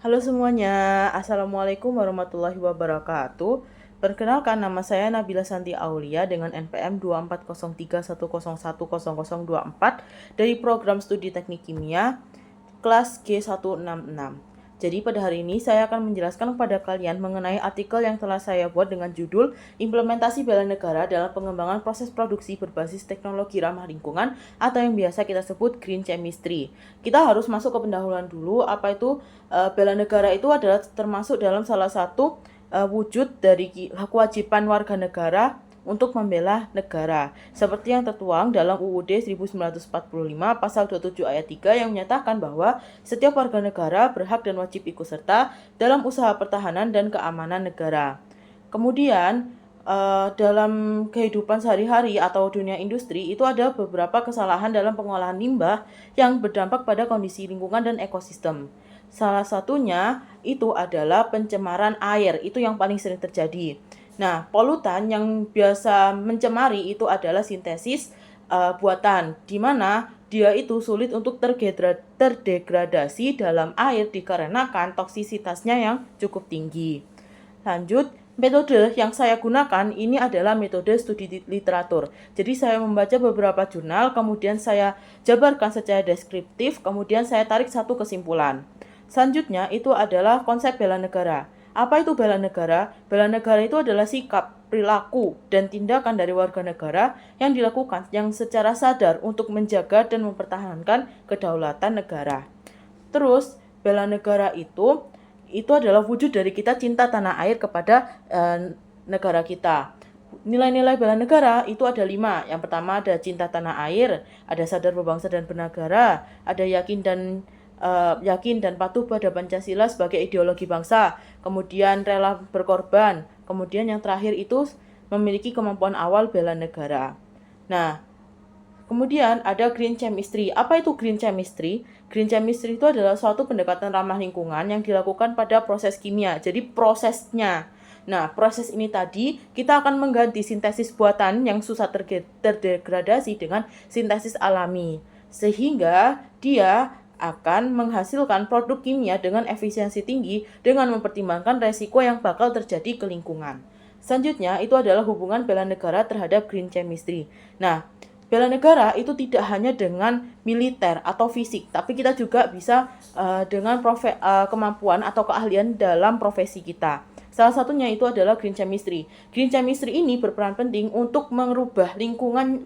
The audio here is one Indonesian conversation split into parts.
Halo semuanya, Assalamualaikum warahmatullahi wabarakatuh. Perkenalkan, nama saya Nabila Santi Aulia dengan NPM 24031010024 dari program studi teknik kimia kelas G166. Jadi pada hari ini saya akan menjelaskan kepada kalian mengenai artikel yang telah saya buat dengan judul Implementasi Bela Negara dalam Pengembangan Proses Produksi Berbasis Teknologi Ramah Lingkungan atau yang biasa kita sebut Green Chemistry. Kita harus masuk ke pendahuluan dulu. Apa itu bela negara? Itu adalah termasuk dalam salah satu wujud dari kewajiban warga negara untuk membela negara, seperti yang tertuang dalam UUD 1945 pasal 27 ayat 3 yang menyatakan bahwa setiap warga negara berhak dan wajib ikut serta dalam usaha pertahanan dan keamanan negara. Kemudian dalam kehidupan sehari-hari atau dunia industri itu ada beberapa kesalahan dalam pengolahan limbah yang berdampak pada kondisi lingkungan dan ekosistem. Salah satunya itu adalah pencemaran air, itu yang paling sering terjadi. Nah, polutan yang biasa mencemari itu adalah sintesis buatan, di mana dia itu sulit untuk terdegradasi dalam air dikarenakan toksisitasnya yang cukup tinggi. Lanjut, metode yang saya gunakan ini adalah metode studi literatur. Jadi saya membaca beberapa jurnal, kemudian saya jabarkan secara deskriptif, kemudian saya tarik satu kesimpulan. Selanjutnya itu adalah konsep bela negara. Apa itu bela negara? Bela negara itu adalah sikap, perilaku, dan tindakan dari warga negara yang dilakukan yang secara sadar untuk menjaga dan mempertahankan kedaulatan negara. Terus, bela negara itu adalah wujud dari kita cinta tanah air kepada negara kita. Nilai-nilai bela negara itu ada 5. Yang pertama ada cinta tanah air, ada sadar berbangsa dan bernegara, ada yakin dan patuh pada Pancasila sebagai ideologi bangsa, kemudian rela berkorban, kemudian yang terakhir itu memiliki kemampuan awal bela negara. Nah, kemudian ada green chemistry. Apa itu green chemistry? Green chemistry itu adalah suatu pendekatan ramah lingkungan yang dilakukan pada proses kimia. Jadi prosesnya. Nah, proses ini tadi kita akan mengganti sintesis buatan yang susah terdegradasi dengan sintesis alami. Sehingga dia akan menghasilkan produk kimia dengan efisiensi tinggi dengan mempertimbangkan resiko yang bakal terjadi ke lingkungan. Selanjutnya, itu adalah hubungan bela negara terhadap green chemistry. Nah, bela negara itu tidak hanya dengan militer atau fisik, tapi kita juga bisa dengan kemampuan atau keahlian dalam profesi kita. Salah satunya itu adalah green chemistry. Green chemistry ini berperan penting untuk mengubah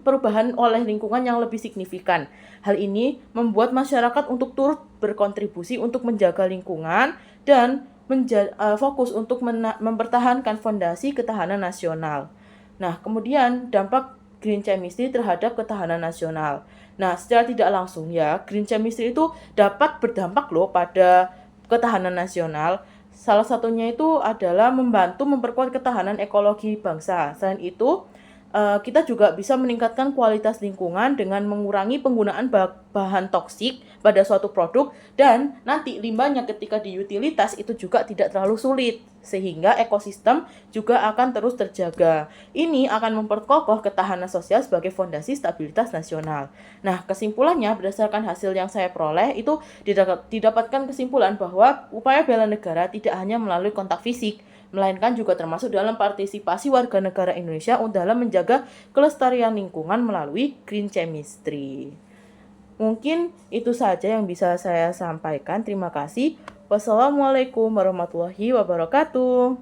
perubahan oleh lingkungan yang lebih signifikan. Hal ini membuat masyarakat untuk turut berkontribusi untuk menjaga lingkungan dan fokus untuk mempertahankan fondasi ketahanan nasional. Nah, kemudian dampak green chemistry terhadap ketahanan nasional. Nah, secara tidak langsung ya, green chemistry itu dapat berdampak loh pada ketahanan nasional. Salah satunya itu adalah membantu memperkuat ketahanan ekologi bangsa. Selain itu, kita juga bisa meningkatkan kualitas lingkungan dengan mengurangi penggunaan bahan toksik pada suatu produk dan nanti limbahnya ketika diutilitas itu juga tidak terlalu sulit sehingga ekosistem juga akan terus terjaga. Ini akan memperkokoh ketahanan sosial sebagai fondasi stabilitas nasional. Nah, kesimpulannya berdasarkan hasil yang saya peroleh itu didapatkan kesimpulan bahwa upaya bela negara tidak hanya melalui kontak fisik, melainkan juga termasuk dalam partisipasi warga negara Indonesia dalam menjaga kelestarian lingkungan melalui green chemistry. Mungkin itu saja yang bisa saya sampaikan. Terima kasih. Wassalamualaikum warahmatullahi wabarakatuh.